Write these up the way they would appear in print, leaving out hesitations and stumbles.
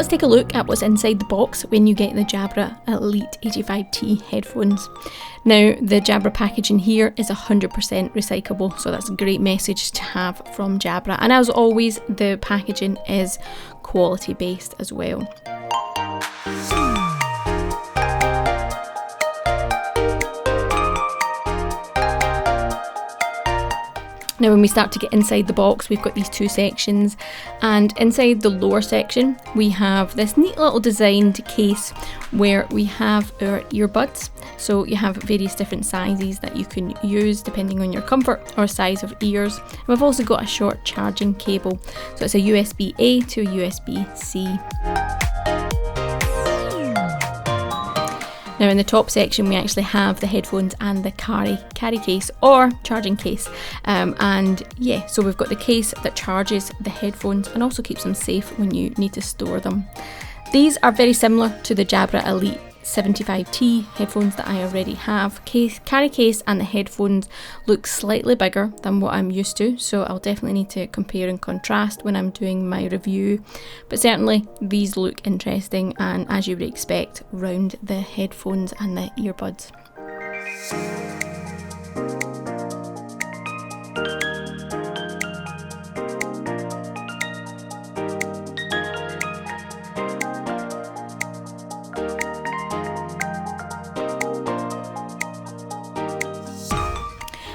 take a look at what's inside the box when you get the Jabra Elite 85T headphones. Now, the Jabra packaging here is 100% recyclable, so that's a great message to have from Jabra. And as always, the packaging is quality based as well. Now when we start to get inside the box, we've got these two sections, and inside the lower section we have this neat little designed case where we have our earbuds. So you have various different sizes that you can use depending on your comfort or size of ears. And we've also got a short charging cable, so it's a USB-A to a USB-C. Now in the top section we actually have the headphones and the carry case or charging case, and yeah, so we've got the case that charges the headphones and also keeps them safe when you need to store them. These are very similar to the Jabra Elite 75T headphones that I already have. Carry case and the headphones look slightly bigger than what I'm used to, so I'll definitely need to compare and contrast when I'm doing my review, but certainly these look interesting and, as you would expect, round the headphones and the earbuds.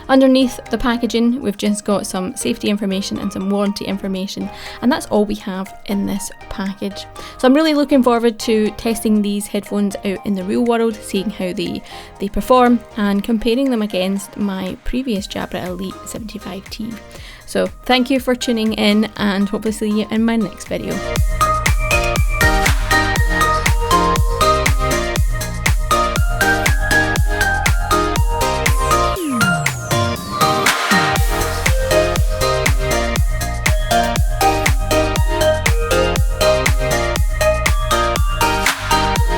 Underneath the packaging, we've just got some safety information and some warranty information, and that's all we have in this package. So I'm really looking forward to testing these headphones out in the real world, seeing how they perform and comparing them against my previous Jabra Elite 75T. So thank you for tuning in, and hopefully see you in my next video.